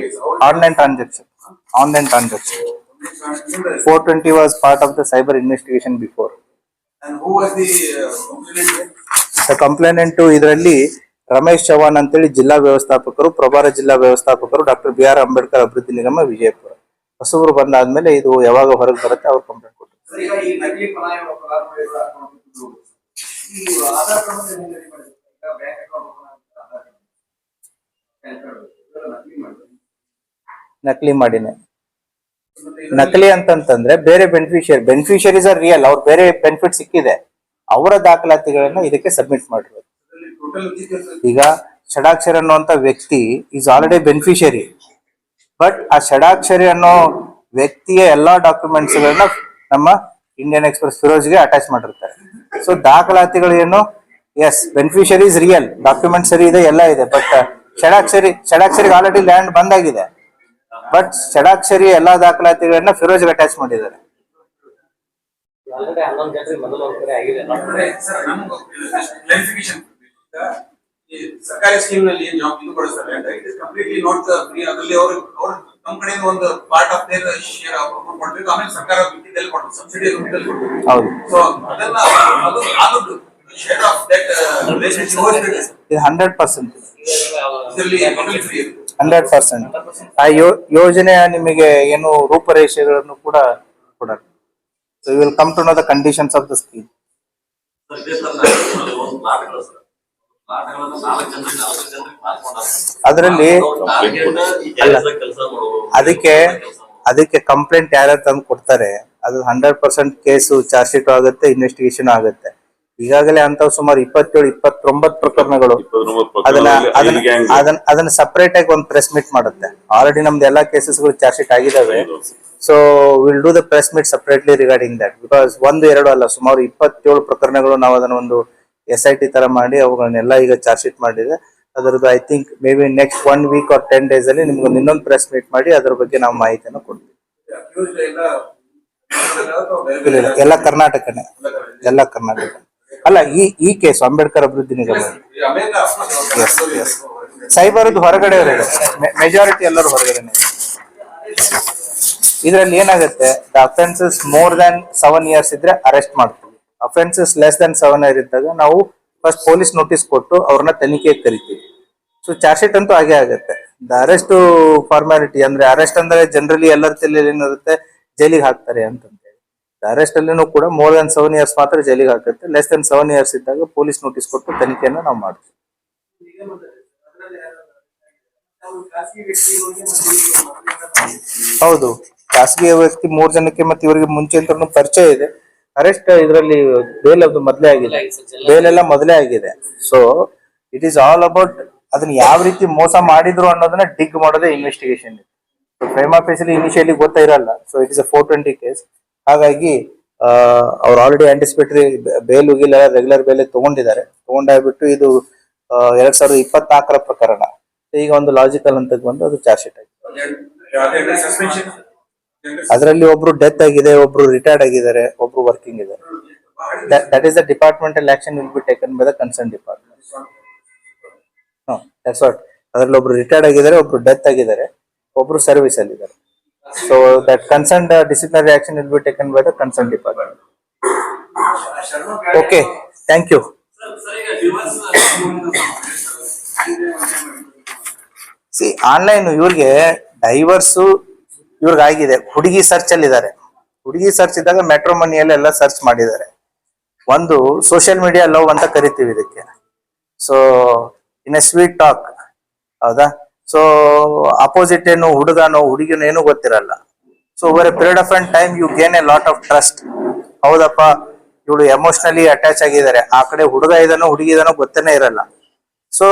online transaction 420 was part of the cyber investigation before. And who was the The complainant ಇದರಲ್ಲಿ ರಮೇಶ್ ಚವಾಣ್ ಅಂತೇಳಿ ಜಿಲ್ಲಾ ವ್ಯವಸ್ಥಾಪಕರು, ಪ್ರಭಾರ ಜಿಲ್ಲಾ ವ್ಯವಸ್ಥಾಪಕರು, ಡಾಕ್ಟರ್ BR ಅಂಬೇಡ್ಕರ್ ಅಭಿವೃದ್ಧಿ ನಿಗಮ ವಿಜಯಪುರ. ಹೊಸಬರು ಬಂದಾದ್ಮೇಲೆ ಇದು ಯಾವಾಗ ಹೊರಗೆ ಬರುತ್ತೆ ಅವ್ರು ಕಂಪ್ಲೇಂಟ್ ಕೊಡ್ತಾರೆ. ಈ ನಕಲಿ ಫಲಾನುಭವಿಗಳ ಈ ಆಧಾರ್ ಕಾರ್ಡ್ ನಕಲಿ ಮಾಡಿನೇ. ನಕಲಿ ಅಂತಂತಂದ್ರೆ ಬೇರೆ ಬೆನಿಫಿಷರೀಸ್ ಆರ್ ರಿಯಲ್, ಅವ್ರು ಬೇರೆ ಬೆನಿಫಿಟ್ ಸಿಕ್ಕಿದೆ, ಅವರ ದಾಖಲಾತಿಗಳನ್ನ ಇದಕ್ಕೆ ಸಬ್ಮಿಟ್ ಮಾಡಿರೋದು. ಈಗ ಷಡಾಕ್ಷರಿ ಅನ್ನುವಂತ ವ್ಯಕ್ತಿ ಈಸ್ ಆಲ್ರೆಡಿ ಬೆನಿಫಿಷರಿ, ಬಟ್ ಆ ಷಡಾಕ್ಷರಿ ಅನ್ನೋ ವ್ಯಕ್ತಿಯ ಎಲ್ಲಾ ಡಾಕ್ಯುಮೆಂಟ್ಸ್ ಗಳನ್ನ ನಮ್ಮ ಇಂಡಿಯನ್ ಎಕ್ಸ್‌ಪ್ರೆಸ್ ಫಿರೋಜ್ಗೆ ಅಟ್ಯಾಚ್ ಮಾಡಿರ್ತಾರೆ. ಸೊ ದಾಖಲಾತಿಗಳು ಏನು, ಎಸ್ ಬೆನಿಫಿಷರೀಸ್ ರಿಯಲ್, ಡಾಕ್ಯುಮೆಂಟ್ ಸರಿ ಇದೆ, ಎಲ್ಲ ಇದೆ. ಬಟ್ ಷಡಾಕ್ಷರಿಗೆ ಆಲ್ರೆಡಿ ಲ್ಯಾಂಡ್ ಬಂದಾಗಿದೆ, ಬಟ್ ಷಡಾಕ್ಷರಿ ಎಲ್ಲಾ ದಾಖಲಾತಿಗಳನ್ನ ಫಿರೋಜ್ಗೆ ಅಟ್ಯಾಚ್ ಮಾಡಿದ್ದಾರೆ. ಸರ್ಕಾರಿ ಸ್ಕೀಮ್ ನಲ್ಲಿ ಇದು ಕೊಡಿಸ್ತಾರೆ, it is completely not free. ಅದರಲ್ಲಿ ಅವರು ನಮ್ಮ ಕಡೆಯಿಂದ ಒಂದು ಪಾರ್ಟ್ ಆಫ್ ದೇರ್ ಶೇರ್ ಕೊಡ್ಬೇಕು, ಆಮೇಲೆ ಸರ್ಕಾರ ಬಿಟ್ಟಿದಲ್ಲಿ ಕೊಡ್ಬೇಕು, ಸಬ್ಸಿಡಿ ರೂಪದಲ್ಲಿ ಕೊಡ್ಬೇಕು. ಹೌದು. ಸೊ ಅದನ್ನ ಅದು ಶೇರ್ ಆಫ್ ದಟ್ ಇದು 100% ಇದರಲ್ಲಿ ಕಂಪ್ಲೀಟ್ ಫ್ರೀ. 100% ಆ ಯೋಜನೆಯ ನಿಮಗೆ ಏನು ರೂಪರೇಷೆಗಳನ್ನು ಕೂಡ ಕೊಡೋಣ. So you will come to know the conditions of the scheme. ಅದರಲ್ಲಿ ಅದಕ್ಕೆ ಕಂಪ್ಲೇಂಟ್ ಯಾರ್ಯಾರು ತಂದು ಕೊಡ್ತಾರೆ, ಅದು 100% ಕೇಸು ಚಾರ್ಜ್ ಶೀಟ್ ಆಗುತ್ತೆ, ಇನ್ವೆಸ್ಟಿಗೇಷನ್ ಆಗುತ್ತೆ. ಈಗಾಗಲೇ ಅಂತ ಸುಮಾರು 27-29 ಪ್ರಕರಣಗಳು ಅದನ್ನ ಸಪರೇಟ್ ಆಗಿ ಒಂದು ಪ್ರೆಸ್ ಮೀಟ್ ಮಾಡುತ್ತೆ. ಆಲ್ರೆಡಿ ನಮ್ದು ಎಲ್ಲಾ ಕೇಸಸ್ಗಳು ಚಾರ್ಜ್ ಶೀಟ್ ಆಗಿದಾವೆ. So will do the press meet separately regarding that, because 1-2 ಅಲ್ಲ, ಸುಮಾರು 27 ಪ್ರಕರಣಗಳು ನಾವು ಅದನ್ನ ಒಂದು SIT ತರ ಮಾಡಿ ಅವುಗಳನ್ನೆಲ್ಲ ಈಗ ಚಾರ್ಜ್ ಶೀಟ್ ಮಾಡಿದೆ. ಅದರದ್ದು I think may be next 1 week or 10 days ಅಲ್ಲಿ ನಿಮ್ಗೆ ಇನ್ನೊಂದು ಪ್ರೆಸ್ ಮೀಟ್ ಮಾಡಿ ಅದ್ರ ಬಗ್ಗೆ ನಾವು ಮಾಹಿತಿಯನ್ನು ಕೊಡ್ತೀವಿ. ಎಲ್ಲ ಕರ್ನಾಟಕನೇ, ಎಲ್ಲ ಕರ್ನಾಟಕ ಅಲ್ಲ. ಈ ಕೇಸು ಅಂಬೇಡ್ಕರ್ ಅಭಿವೃದ್ಧಿ ನಿಗಮ ಸೈಬರ್ದು ಹೊರಗಡೆ ಮೆಜಾರಿಟಿ ಎಲ್ಲರೂ ಹೊರಗಡೆನೆ. ಇದರಲ್ಲಿ ಏನಾಗುತ್ತೆ, the offences more than 7 years ಇದ್ರೆ ಅರೆಸ್ಟ್ ಮಾಡ್ತೀವಿ. ಅಫೆನ್ಸಸ್ ಲೆಸ್ ದನ್ 7 years ಇದ್ದಾಗ ನಾವು ಫಸ್ಟ್ ಪೊಲೀಸ್ ನೋಟಿಸ್ ಕೊಟ್ಟು ಅವ್ರನ್ನ ತನಿಖೆಗೆ ಕರಿತೀವಿ. ಸೊ ಚಾರ್ಜ್ ಶೀಟ್ ಅಂತೂ ಹಾಗೆ ಆಗುತ್ತೆ. ದ ಅರೆಸ್ಟ್ ಫಾರ್ಮಾಲಿಟಿ ಅಂದ್ರೆ, ಅರೆಸ್ಟ್ ಅಂದ್ರೆ ಜನರಲಿ ಎಲ್ಲರ ತಲೆಯಲ್ಲಿ ಏನಿರುತ್ತೆ, ಜೈಲಿಗೆ ಹಾಕ್ತಾರೆ ಅಂತಂತೇಳಿ. ಅರೆಸ್ಟ್ ಅಲ್ಲಿನೂ ಕೂಡ ಮೋರ್ ದನ್ 7 years ಮಾತ್ರ ಜೈಲಿಗೆ ಹಾಕುತ್ತೆ. ಲೆಸ್ ದನ್ 7 years ಇದ್ದಾಗ ಪೊಲೀಸ್ ನೋಟಿಸ್ ಕೊಟ್ಟು ತನಿಖೆಯನ್ನು ನಾವು ಮಾಡ್ತೀವಿ. ಹೌದು, ಖಾಸಗಿ ವ್ಯಕ್ತಿ 3 ಜನಕ್ಕೆ ಮತ್ತೆ ಇವರಿಗೆ ಮುಂಚೆ ಅಂತ ಪರಿಚಯ ಇದೆ. ಅರೆಸ್ಟ್ ಇದರಲ್ಲಿ ಬೇಲ್ ಅದು ಮೊದಲೇ ಆಗಿದೆ, ಬೇಲ್ ಎಲ್ಲ ಮೊದಲೇ ಆಗಿದೆ. So it is all about ಅದನ್ನ ಯಾವ ರೀತಿ ಮೋಸ ಮಾಡಿದ್ರು ಅನ್ನೋದನ್ನ ಡಿಗ್ ಮಾಡೋದೇ ಇನ್ವೆಸ್ಟಿಗೇಷನ್. ಕ್ರೈಮ್ ಆಫೀಸಲ್ಲಿ ಇನಿಷಿಯಲಿ ಗೊತ್ತಿರಲ್ಲ. So it is a 420 case. ಹಾಗಾಗಿ ಅವ್ರು ಆಲ್ರೆಡಿ ಆಂಟಿಸಿಪೇಟರಿ ಬೇಲ್ ಹೋಗಿಲ್ಲ, ರೆಗ್ಯುಲರ್ ಬೇಲ್ ತಗೊಂಡಿದ್ದಾರೆ. ತಗೊಂಡಾಗ್ಬಿಟ್ಟು ಇದು 2024 ಪ್ರಕರಣ. ಈಗ ಒಂದು ಲಾಜಿಕಲ್ ಅಂತ ಬಂದು ಅದು ಚಾರ್ಜ್ ಶೀಟ್ ಆಗಿದೆ. ಅದರಲ್ಲಿ ಒಬ್ರು ಡೆತ್ ಆಗಿದೆ, ಒಬ್ರು ರಿಟೈರ್ಡ್ ಆಗಿದ್ದಾರೆ, ಒಬ್ರು ವರ್ಕಿಂಗ್ ಇದ್ದಾರೆ. That is the departmental action will be taken by the concern department. That's what. ಅದರಲ್ಲಿ ಒಬ್ರು ರಿಟೈರ್ಡ್ ಆಗಿದ್ದಾರೆ, ಒಬ್ರು ಡೆತ್ ಆಗಿದ್ದಾರೆ, ಒಬ್ರು ಸರ್ವಿಸ್ ಅಲ್ಲಿ ಇದ್ದಾರೆ. So that concern disciplinary action will be taken by the concern department. Okay, thank you. Online ಇವ್ರಿಗೆ divorce ಇವ್ರಿಗೆ ಆಗಿದೆ, ಹುಡುಗಿ ಸರ್ಚ್ ಅಲ್ಲಿ ಇದ್ದಾರೆ. ಹುಡುಗಿ ಸರ್ಚ್ ಇದ್ದಾಗ ಮ್ಯಾಟ್ರಿಮೋನಿಯಲ್ಲಿ ಎಲ್ಲ ಸರ್ಚ್ ಮಾಡಿದ್ದಾರೆ. ಒಂದು ಸೋಷಿಯಲ್ ಮೀಡಿಯಾ ಲವ್ ಅಂತ ಕರಿತೀವಿ ಇದಕ್ಕೆ. So in a sweet talk, ಹೌದಾ? ಸೊ ಅಪೋಸಿಟ್ ಏನು ಹುಡುಗನೋ ಹುಡುಗಿನೋ ಏನೂ ಗೊತ್ತಿರಲ್ಲ. So over a period of time you gain a lot of trust. ಹೌದಪ್ಪ, ಇವಳು ಎಮೋಷನಲಿ ಅಟ್ಯಾಚ್ ಆಗಿದ್ದಾರೆ, ಆ ಕಡೆ ಹುಡುಗ ಇದಾನೋ ಹುಡುಗಿ ಇದಾನೋ ಗೊತ್ತೇನೆ ಇರಲ್ಲ. ಸೊ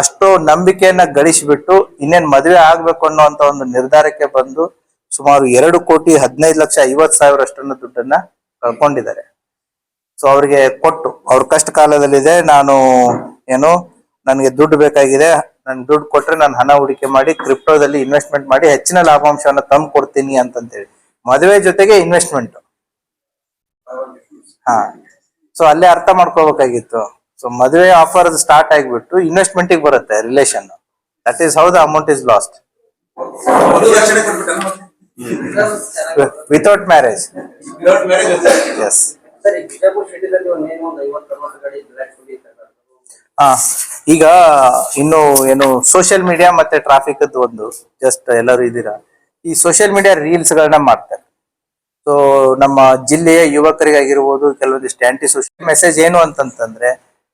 ಅಷ್ಟು ನಂಬಿಕೆಯನ್ನ ಗಳಿಸಿಬಿಟ್ಟು ಇನ್ನೇನ್ ಮದುವೆ ಆಗ್ಬೇಕು ಅನ್ನೋಂತ ಒಂದು ನಿರ್ಧಾರಕ್ಕೆ ಬಂದು ಸುಮಾರು 2,15,50,50,000 ಅಷ್ಟನ್ನು ದುಡ್ಡನ್ನ ಕಳ್ಕೊಂಡಿದ್ದಾರೆ. ಸೊ ಅವ್ರಿಗೆ ಕೊಟ್ಟು ಅವ್ರ ಕಷ್ಟ ಕಾಲದಲ್ಲಿದೆ, ನಾನು ಏನು ನನಗೆ ದುಡ್ಡು ಬೇಕಾಗಿದೆ, ನನ್ ದುಡ್ಡು ಕೊಟ್ರೆ ನಾನು ಹಣ ಹೂಡಿಕೆ ಮಾಡಿ ಕ್ರಿಪ್ಟೋದಲ್ಲಿ ಇನ್ವೆಸ್ಟ್ಮೆಂಟ್ ಮಾಡಿ ಹೆಚ್ಚಿನ ಲಾಭಾಂಶವನ್ನ ತಂದು ಕೊಡ್ತೀನಿ ಅಂತಂತೇಳಿ. ಮದುವೆ ಜೊತೆಗೆ ಇನ್ವೆಸ್ಟ್ಮೆಂಟ್. ಹಾ, ಸೊ ಅಲ್ಲೇ ಅರ್ಥ ಮಾಡ್ಕೋಬೇಕಾಗಿತ್ತು. ಸೊ ಮದುವೆ ಆಫರ್ ಸ್ಟಾರ್ಟ್ ಆಗಿಬಿಟ್ಟು ಇನ್ವೆಸ್ಟ್ಮೆಂಟ್ ಬರುತ್ತೆ relation. That is how the amount is lost without marriage. Yes. ಹಾ, ಈಗ ಇನ್ನು ಏನು ಸೋಷಿಯಲ್ ಮೀಡಿಯಾ ಮತ್ತೆ ಟ್ರಾಫಿಕ್ ಒಂದು ಜಸ್ಟ್ ಎಲ್ಲರೂ ಇದ್ದೀರಾ, ಈ ಸೋಷಿಯಲ್ ಮೀಡಿಯಾ ರೀಲ್ಸ್ ಗಳನ್ನ ಮಾಡ್ತಾರೆ. ಸೊ ನಮ್ಮ ಜಿಲ್ಲೆಯ ಯುವಕರಿಗಾಗಿರ್ಬೋದು ಕೆಲವೊಂದಿಷ್ಟು ಆಂಟಿ ಸೋಷಿಯಲ್ ಮೆಸೇಜ್ ಏನು ಅಂತಂತಂದ್ರೆ,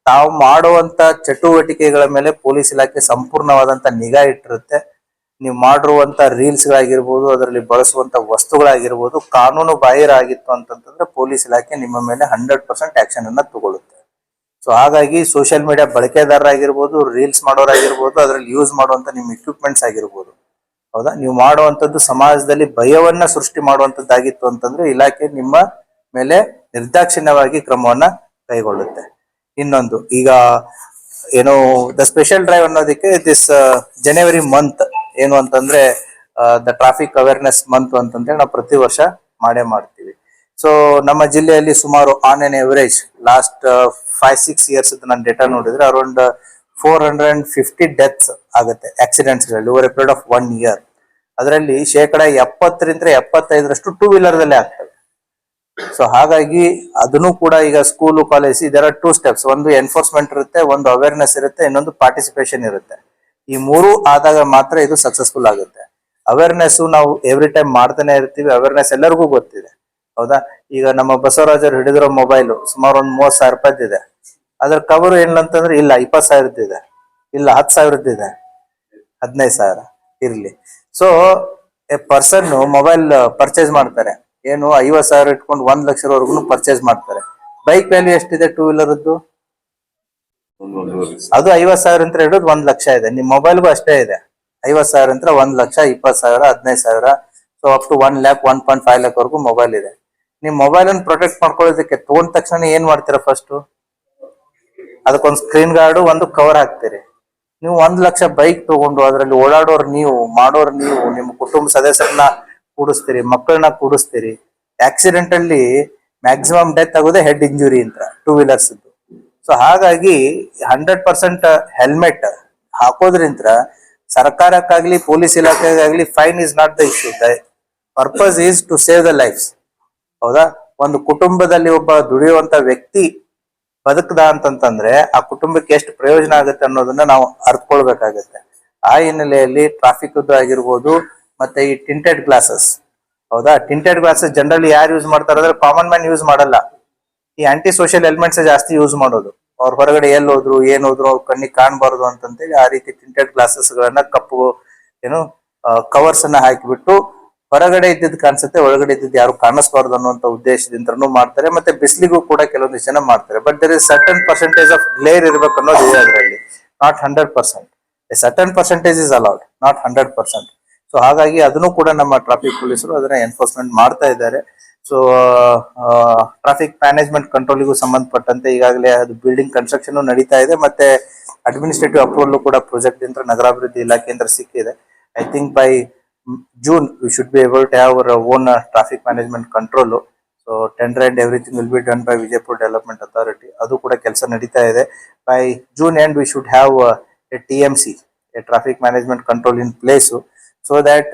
ತಾವು ಮಾಡುವಂತ ಚಟುವಟಿಕೆಗಳ ಮೇಲೆ ಪೊಲೀಸ್ ಇಲಾಖೆ ಸಂಪೂರ್ಣವಾದಂತ ನಿಗಾ ಇಟ್ಟಿರುತ್ತೆ. ನೀವು ಮಾಡಿರುವಂತ ರೀಲ್ಸ್ ಗಳಾಗಿರ್ಬೋದು, ಅದರಲ್ಲಿ ಬಳಸುವಂತ ವಸ್ತುಗಳಾಗಿರ್ಬೋದು ಕಾನೂನು ಬಾಹಿರ ಆಗಿತ್ತು ಅಂತಂತಂದ್ರೆ ಪೊಲೀಸ್ ಇಲಾಖೆ ನಿಮ್ಮ ಮೇಲೆ 100% ಆಕ್ಷನ್ ಅನ್ನ ತಗೊಳುತ್ತೆ. ಸೊ ಹಾಗಾಗಿ ಸೋಷಿಯಲ್ ಮೀಡಿಯಾ ಬಳಕೆದಾರರಾಗಿರ್ಬೋದು, ರೀಲ್ಸ್ ಮಾಡೋರಾಗಿರ್ಬೋದು, ಅದರಲ್ಲಿ ಯೂಸ್ ಮಾಡುವಂತ ನಿಮ್ಮ ಇಕ್ವಿಪ್ಮೆಂಟ್ಸ್ ಆಗಿರ್ಬೋದು, ಹೌದಾ, ನೀವು ಮಾಡುವಂತದ್ದು ಸಮಾಜದಲ್ಲಿ ಭಯವನ್ನ ಸೃಷ್ಟಿ ಮಾಡುವಂತದ್ದಾಗಿತ್ತು ಅಂತಂದ್ರೆ ಇಲಾಖೆ ನಿಮ್ಮ ಮೇಲೆ ನಿರ್ದಾಕ್ಷಿಣ್ಯವಾಗಿ ಕ್ರಮವನ್ನ ಕೈಗೊಳ್ಳುತ್ತೆ. ಇನ್ನೊಂದು, ಈಗ ಏನು ದ ಸ್ಪೆಷಲ್ ಡ್ರೈವ್ ಅನ್ನೋದಕ್ಕೆ ದಿಸ್ ಜನವರಿ ಮಂತ್ ಏನು ಅಂತಂದ್ರೆ ದ ಟ್ರಾಫಿಕ್ ಅವೇರ್ನೆಸ್ ಮಂತ್ ಅಂತಂದ್ರೆ ನಾವು ಪ್ರತಿ ವರ್ಷ ಮಾಡೇ ಮಾಡ್ತೀವಿ. ಸೊ ನಮ್ಮ ಜಿಲ್ಲೆಯಲ್ಲಿ ಸುಮಾರು on N average last 5-6 years ನಾನು ಡೇಟಾ ನೋಡಿದ್ರೆ ಅರೌಂಡ್ 450 ಡೆತ್ಸ್ ಆಗುತ್ತೆ ಆಕ್ಸಿಡೆಂಟ್ಸ್ ಗಳಲ್ಲಿ over a period of 1 year. ಅದರಲ್ಲಿ 70-75% ಟೂ ವೀಲರ್ ದಲ್ಲೇ ಆಗ್ತವೆ. ಸೊ ಹಾಗಾಗಿ ಅದನ್ನು ಕೂಡ ಈಗ ಸ್ಕೂಲು ಕಾಲೇಜ್ ಇದರ 2 steps, ಒಂದು ಎನ್ಫೋರ್ಸ್ಮೆಂಟ್ ಇರುತ್ತೆ, ಒಂದು ಅವೇರ್ನೆಸ್ ಇರುತ್ತೆ, ಇನ್ನೊಂದು ಪಾರ್ಟಿಸಿಪೇಷನ್ ಇರುತ್ತೆ. ಈ ಮೂರು ಆದಾಗ ಮಾತ್ರ ಇದು ಸಕ್ಸಸ್ಫುಲ್ ಆಗುತ್ತೆ. ಅವೇರ್ನೆಸ್ ನಾವು ಎವ್ರಿ ಟೈಮ್ ಮಾಡ್ತಾನೆ ಇರ್ತೀವಿ, ಅವೇರ್ನೆಸ್ ಎಲ್ಲರಿಗೂ ಗೊತ್ತಿದೆ, ಹೌದಾ? ಈಗ ನಮ್ಮ ಬಸವರಾಜರು ಹಿಡಿದಿರೋ ಮೊಬೈಲ್ ಸುಮಾರು ಒಂದು 30,000 ರೂಪಾಯಿದಿದೆ. ಅದ್ರ ಕವರ್ ಏನಂತಂದ್ರೆ ಇಲ್ಲ 20,000 ಇದೆ, ಇಲ್ಲ 10,000 ಇದೆ, 15,000 ಇರ್ಲಿ. So A person mobile purchase ಮಾಡ್ತಾರೆ, ಏನು 50,000 ಇಟ್ಕೊಂಡು 1,00,000 ಪರ್ಚೇಸ್ ಮಾಡ್ತಾರೆ. ಬೈಕ್ ವ್ಯಾಲ್ಯೂ ಎಷ್ಟಿದೆ ಟೂ ವೀಲರ್ದು? ಅದು 50,000 ಅಂತ ಹಿಡಿದು 1,00,000 ಇದೆ. ನಿಮ್ ಮೊಬೈಲ್ಗೂ ಅಷ್ಟೇ ಇದೆ. 50,000 ಅಂತ 1,00,000, 20,000, 15,000, so up to 1 lakh 1.5 lakh ವರೆಗೂ ಮೊಬೈಲ್ ಇದೆ. ನಿಮ್ ಮೊಬೈಲ್ ಅನ್ನು ಪ್ರೊಟೆಕ್ಟ್ ಮಾಡ್ಕೊಳ್ಳೋದಕ್ಕೆ ತಗೊಂಡ ತಕ್ಷಣ ಏನ್ ಮಾಡ್ತೀರಾ? ಫಸ್ಟ್ ಅದಕ್ಕೊಂದು ಸ್ಕ್ರೀನ್ ಗಾರ್ಡ್, ಒಂದು ಕವರ್ ಹಾಕ್ತೀರಿ. ನೀವು 1,00,000 ಬೈಕ್ ತಗೊಂಡು ಅದರಲ್ಲಿ ಓಡಾಡೋರು ನೀವು, ಮಾಡೋರು ನೀವು, ನಿಮ್ಮ ಕುಟುಂಬ ಸದಸ್ಯರನ್ನ ಕೂಡಿಸ್ತೀರಿ, ಮಕ್ಕಳನ್ನ ಕೂಡಿಸ್ತೀರಿ. ಆಕ್ಸಿಡೆಂಟ್ ಅಲ್ಲಿ ಮ್ಯಾಕ್ಸಿಮಮ್ ಡೆತ್ ಆಗೋದೇ ಹೆಡ್ ಇಂಜುರಿ ಅಂತ ಟೂ ವೀಲರ್ಸ್. ಸೊ ಹಾಗಾಗಿ 100% ಹೆಲ್ಮೆಟ್ ಹಾಕೋದ್ರಿಂದ ಸರ್ಕಾರಕ್ಕಾಗ್ಲಿ ಪೊಲೀಸ್ ಇಲಾಖೆಗಾಗ್ಲಿ fine is not the issue. The purpose is to save the lives, ಹೌದಾ? ಒಂದು ಕುಟುಂಬದಲ್ಲಿ ಒಬ್ಬ ದುಡಿಯುವಂತ ವ್ಯಕ್ತಿ ಬದುಕದ ಅಂತಂತಂದ್ರೆ ಆ ಕುಟುಂಬಕ್ಕೆ ಎಷ್ಟು ಪ್ರಯೋಜನ ಆಗುತ್ತೆ ಅನ್ನೋದನ್ನ ನಾವು ಅರ್ಥಕೊಳ್ಬೇಕಾಗತ್ತೆ. ಆ ಹಿನ್ನೆಲೆಯಲ್ಲಿ ಟ್ರಾಫಿಕ್ ಆಗಿರ್ಬೋದು, ಮತ್ತೆ ಈ ಟಿಂಟೆಡ್ ಗ್ಲಾಸಸ್, ಹೌದಾ? ಟಿಂಟೆಡ್ ಗ್ಲಾಸಸ್ ಜನರಲಿ ಯಾರು ಯೂಸ್ ಮಾಡ್ತಾರೆ ಅಂದ್ರೆ ಕಾಮನ್ ಮ್ಯಾನ್ ಯೂಸ್ ಮಾಡಲ್ಲ. ಈ ಆಂಟಿ ಸೋಷಿಯಲ್ ಎಲಿಮೆಂಟ್ಸ್ ಜಾಸ್ತಿ ಯೂಸ್ ಮಾಡೋದು. ಅವ್ರ ಹೊರಗಡೆ ಎಲ್ಲಿ ಹೋದ್ರು ಏನ್ ಹೋದ್ರು ಅವ್ರ ಕಣ್ಣಿಗೆ ಕಾಣಬಾರ್ದು ಅಂತಂತೇಳಿ ಆ ರೀತಿ ಟಿಂಟೆಡ್ ಗ್ಲಾಸಸ್ ಗಳನ್ನ ಕಪ್ಪು ಏನು ಕವರ್ಸ್ ಅನ್ನ ಹಾಕಿಬಿಟ್ಟು ಹೊರಗಡೆ ಇದ್ದಿದ್ದು ಕಾಣಿಸುತ್ತೆ, ಒಳಗಡೆ ಇದ್ದಿದ್ದು ಯಾರು ಕಾಣಿಸ್ಬಾರ್ದು ಅನ್ನುವಂತ ಉದ್ದೇಶದಿಂದನೂ ಮಾಡ್ತಾರೆ. ಮತ್ತೆ ಬಿಸಿಲಿಗೂ ಕೂಡ ಕೆಲವೊಂದು ಜನ ಮಾಡ್ತಾರೆ. But there is certain percentage of glare ಇರ್ಬೇಕು ಅನ್ನೋದು ಇದೆ ಅದರಲ್ಲಿ, not 100%. A certain percentage is allowed, not 100%. So ಹಾಗಾಗಿ ಅದನ್ನು ಕೂಡ ನಮ್ಮ ಟ್ರಾಫಿಕ್ ಪೊಲೀಸರು ಅದನ್ನ ಎನ್ಫೋರ್ಸ್ಮೆಂಟ್ ಮಾಡ್ತಾ ಇದ್ದಾರೆ. ಸೊ ಟ್ರಾಫಿಕ್ ಮ್ಯಾನೇಜ್ಮೆಂಟ್ ಕಂಟ್ರೋಲಿಗೂ ಸಂಬಂಧಪಟ್ಟಂತೆ ಈಗಾಗಲೇ ಅದು ಬಿಲ್ಡಿಂಗ್ ಕನ್ಸ್ಟ್ರಕ್ಷನ್ ನಡೀತಾ ಇದೆ. ಮತ್ತೆ ಅಡ್ಮಿನಿಸ್ಟ್ರೇಟಿವ್ ಅಪ್ರೂವಲ್ ಕೂಡ ಪ್ರಾಜೆಕ್ಟ್ ಇಂದ ನಗರಾಭಿವೃದ್ಧಿ ಇಲಾಖೆಯಿಂದ ಸಿಕ್ಕಿದೆ. I think by June we should be able to have our own traffic management control. So tender and everything will be done by Vijaypur Development Authority. ಅದು ಕೂಡ ಕೆಲಸ ನಡೀತಾ ಇದೆ. By June end we should have a TMC, a traffic management control in place, so that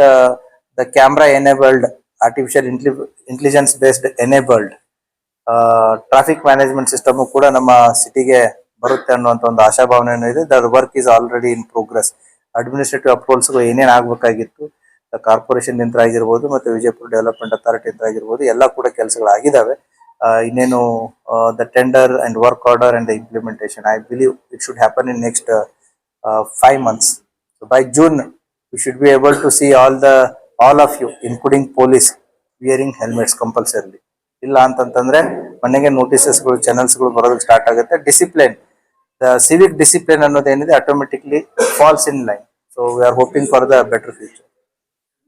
the camera enabled, artificial intelligence based enabled traffic management system ಕೂಡ ನಮ್ಮ ಸಿಟಿಗೆ ಬರುತ್ತೆ ಅನ್ನುವಂತ ಒಂದು ಆಶಾಭಾವನೆ ಇದೆ. That work is already in progress. Administrative approvals ಏನೇನ್ ಆಗ್ಬೇಕಾಗಿತ್ತು, corporation ಯಂತ್ರ ಆಗಿರ್ಬೋದು ಮತ್ತೆ ವಿಜಯಪುರ ಡೆವಲಪ್ಮೆಂಟ್ ಅಥಾರಿಟಿ ಯಂತ್ರ ಆಗಿರ್ಬೋದು ಎಲ್ಲ ಕೂಡ ಕೆಲಸಗಳಾಗಿದ್ದಾವೆ. ಇನ್ನೇನು the tender and work order and the implementation I believe it should happen in next 5 months. So by June we should be able to see all of you including police wearing helmets compulsorily. ಇಲ್ಲ ಅಂತಂತಂದ್ರೆ ಮನೆಗೆ ನೋಟಿಸಸ್ಗಳು ಚಾನೆಲ್ಸ್ಗಳು ಬರೋದಕ್ಕೆ start ಆಗುತ್ತೆ. Discipline, the civic discipline ಅನ್ನೋದೇನಿದೆ automatically falls in line. So we are hoping for the better future.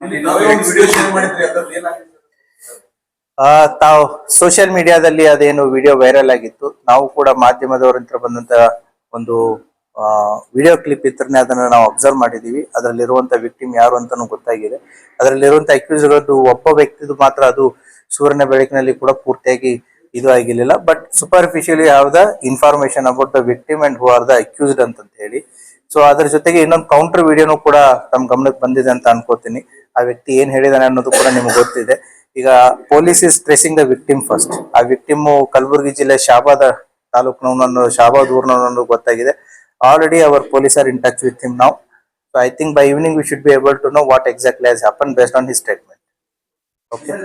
Video share ಮಾಡಿದ್ರಿ, ಅದ್ರದ್ದು ಏನಾಗಿದೆ? ತಾವು ಸೋಷಿಯಲ್ ಮೀಡಿಯಾದಲ್ಲಿ ಅದೇನು ವಿಡಿಯೋ ವೈರಲ್ ಆಗಿತ್ತು, ನಾವು ಕೂಡ ಮಾಧ್ಯಮದವರಿಂದ ಬಂದಂತ ಒಂದು ವಿಡಿಯೋ ಕ್ಲಿಪ್ ಇತ್ರನೇ ಅದನ್ನ ನಾವು ಅಬ್ಸರ್ವ್ ಮಾಡಿದೀವಿ. ಅದರಲ್ಲಿರುವಂತ ವಿಕ್ಟಿಮ್ ಯಾರು ಅಂತಾನು ಗೊತ್ತಾಗಿದೆ. ಅದರಲ್ಲಿರುವಂತ ಅಕ್ಯೂಸ್ಗಳದ್ದು ಒಬ್ಬ ವ್ಯಕ್ತಿದು ಮಾತ್ರ ಅದು ಸೂರ್ಯನ ಬೆಳಕಿನಲ್ಲಿ ಕೂಡ ಪೂರ್ತಿಯಾಗಿ ಇದು ಆಗಿರ್ಲಿಲ್ಲ. But superficially have the information about the victim and who are the accused ಅಂತ ಹೇಳಿ. ಸೊ ಅದ್ರ ಜೊತೆಗೆ ಇನ್ನೊಂದು ಕೌಂಟರ್ ವಿಡಿಯೋನು ಕೂಡ ತಮ್ಮ ಗಮನಕ್ಕೆ ಬಂದಿದೆ ಅಂತ ಅನ್ಕೋತೀನಿ. ಆ ವ್ಯಕ್ತಿ ಏನ್ ಹೇಳಿದಾನೆ ಅನ್ನೋದು ಕೂಡ ನಿಮ್ಗೆ ಗೊತ್ತಿದೆ. ಈಗ police is tracing the victim first. ಆ ವಿಕ್ಟಿಮ್ ಕಲಬುರಗಿ ಜಿಲ್ಲೆ ಶಾಬಾದ ತಾಲೂಕಿನವನನ್ನು, ಶಾಬಾದ್ ಊರಿನವನನ್ನು ಗೊತ್ತಾಗಿದೆ. Already our police are in touch with him now. So I think by evening we should be able to know what exactly has happened based on his statement. Okay.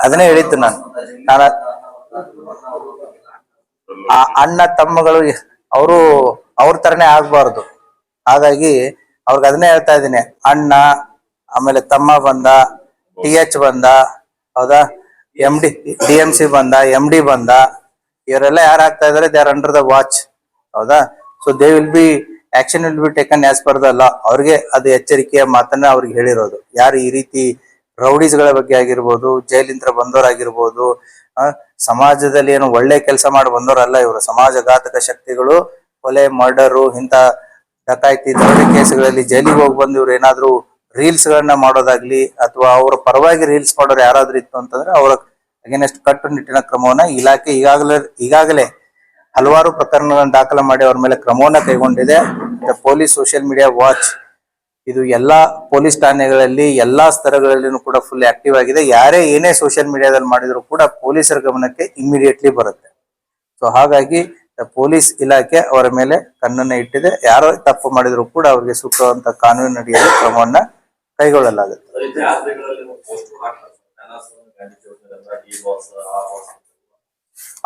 ಅದನ್ನೇ ಹೇಳಿದ್ದು ನಾನು ಅಣ್ಣ ತಮ್ಮಗಳು ಅವರು ಅವ್ರ ತರನೇ ಆಗ್ಬಾರ್ದು. ಹಾಗಾಗಿ ಅವ್ರಿಗೆ ಅದನ್ನೇ ಹೇಳ್ತಾ ಇದ್ದೀನಿ. ಅಣ್ಣ, ಆಮೇಲೆ ತಮ್ಮ ಬಂದ, TH ಬಂದ, ಹೌದಾ, DMC ಬಂದ, MD ಬಂದ, ಇವರೆಲ್ಲ ಯಾರು ಆಗ್ತಾ ಇದಾರೆ, they are under the watch. ಹೌದಾ. So they will be action will be taken as per the law. ಅವ್ರಿಗೆ ಅದು ಎಚ್ಚರಿಕೆಯ ಮಾತನ್ನ ಅವ್ರಿಗೆ ಹೇಳಿರೋದು. ಯಾರು ಈ ರೀತಿ ರೌಡೀಸ್ ಗಳ ಬಗ್ಗೆ ಆಗಿರ್ಬೋದು, ಜೈಲಿಂದ ಬಂದವರಾಗಿರ್ಬೋದು, ಸಮಾಜದಲ್ಲಿ ಏನು ಒಳ್ಳೆ ಕೆಲಸ ಮಾಡಿ ಬಂದವರಲ್ಲ ಇವರು. ಸಮಾಜಘಾತಕ ಶಕ್ತಿಗಳು, ಕೊಲೆ, ಮರ್ಡರು, ಇಂತ ಡಕಾಯಿತಿ, ದರೋಡೆ ಕೇಸ್ಗಳಲ್ಲಿ ಜೈಲಿಗೆ ಹೋಗಿ ಬಂದು ಇವ್ರು ಏನಾದ್ರು ರೀಲ್ಸ್ ಗಳನ್ನ ಮಾಡೋದಾಗ್ಲಿ ಅಥವಾ ಅವರ ಪರವಾಗಿ ರೀಲ್ಸ್ ಮಾಡೋರು ಯಾರಾದ್ರೂ ಇತ್ತು ಅಂತಂದ್ರೆ ಅವರ ಅಗೇನೆಸ್ಟ್ ಕಟ್ಟುನಿಟ್ಟಿನ ಕ್ರಮವನ್ನ ಇಲಾಖೆ ಈಗಾಗಲೇ ಹಲವಾರು ಪ್ರಕರಣಗಳನ್ನು ದಾಖಲು ಮಾಡಿ ಅವ್ರ ಮೇಲೆ ಕ್ರಮವನ್ನ ಕೈಗೊಂಡಿದೆ. ಪೊಲೀಸ್ ಸೋಷಿಯಲ್ ಮೀಡಿಯಾ ವಾಚ್ ಇದು ಎಲ್ಲಾ ಪೊಲೀಸ್ ಠಾಣೆಗಳಲ್ಲಿ ಎಲ್ಲಾ ಸ್ತರಗಳಲ್ಲಿನೂ ಕೂಡ ಫುಲ್ ಆಕ್ಟಿವ್ ಆಗಿದೆ. ಯಾರೇ ಏನೇ ಸೋಷಿಯಲ್ ಮೀಡಿಯಾದಲ್ಲಿ ಮಾಡಿದ್ರು ಕೂಡ ಪೊಲೀಸರ ಗಮನಕ್ಕೆ ಇಮಿಡಿಯೇಟ್ಲಿ ಬರುತ್ತೆ. ಸೊ ಹಾಗಾಗಿ ಪೊಲೀಸ್ ಇಲಾಖೆ ಅವರ ಮೇಲೆ ಕಣ್ಣನ್ನ ಇಟ್ಟಿದೆ. ಯಾರೋ ತಪ್ಪು ಮಾಡಿದ್ರು ಕೂಡ ಅವ್ರಿಗೆ ಸೂಕ್ತವಾದಂತ ಕಾನೂನಿನ ಅಡಿಯಲ್ಲಿ ಕ್ರಮವನ್ನ ಕೈಗೊಳ್ಳಲಾಗುತ್ತೆ.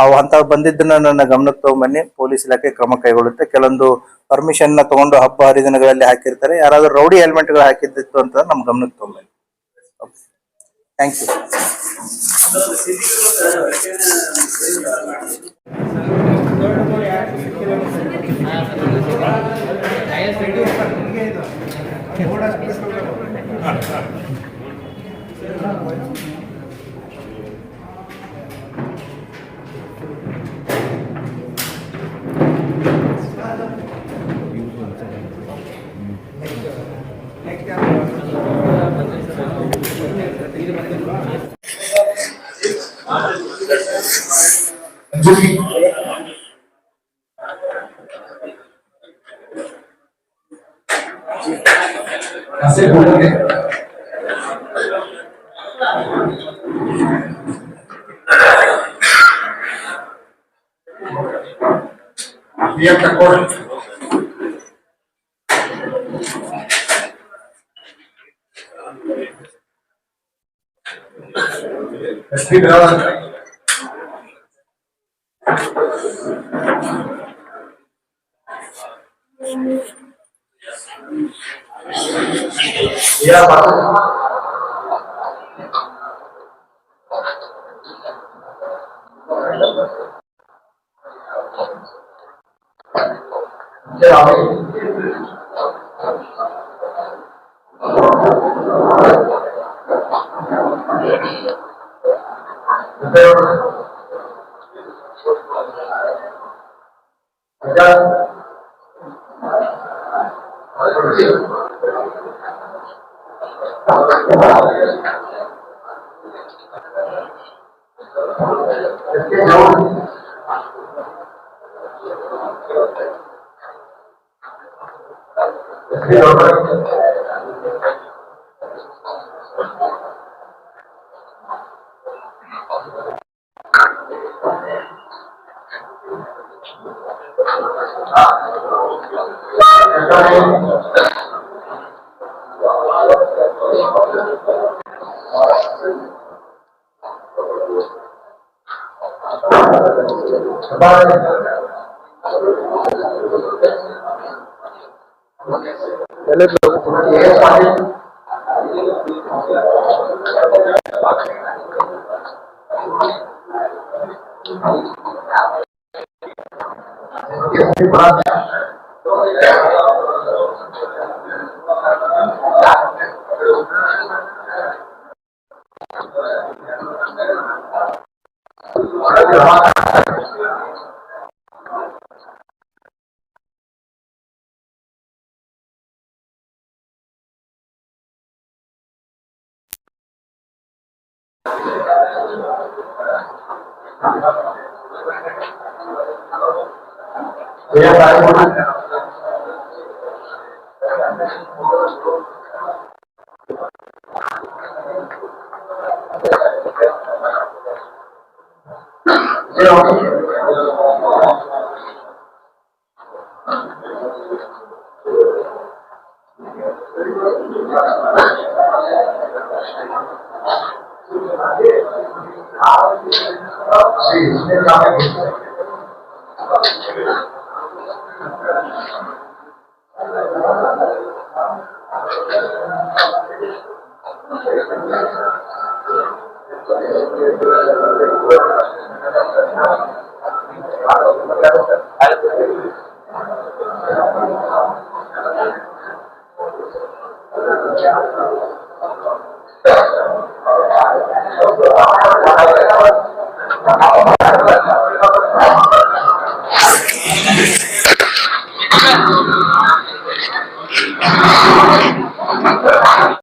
ಅವು ಅಂತ ಬಂದಿದ್ದನ್ನ ನನ್ನ ಗಮನಕ್ಕೆ ತಗೊಂಡ್ಬನ್ನಿ, ಪೊಲೀಸ್ ಇಲಾಖೆ ಕ್ರಮ ಕೈಗೊಳ್ಳುತ್ತೆ. ಕೆಲವೊಂದು ಪರ್ಮಿಷನ್ ನ ತಗೊಂಡು ಹಬ್ಬ ಹರಿದಿನಗಳಲ್ಲಿ ಹಾಕಿರ್ತಾರೆ. ಯಾರಾದ್ರೂ ರೌಡಿ ಹೆಲ್ಮೆಟ್ ಗಳು ಹಾಕಿದ್ದಿತ್ತು ಅಂತ ನಮ್ ಗಮನಕ್ಕೆ ತಗೊಂಡ್ಬನ್ನಿ. Thank you.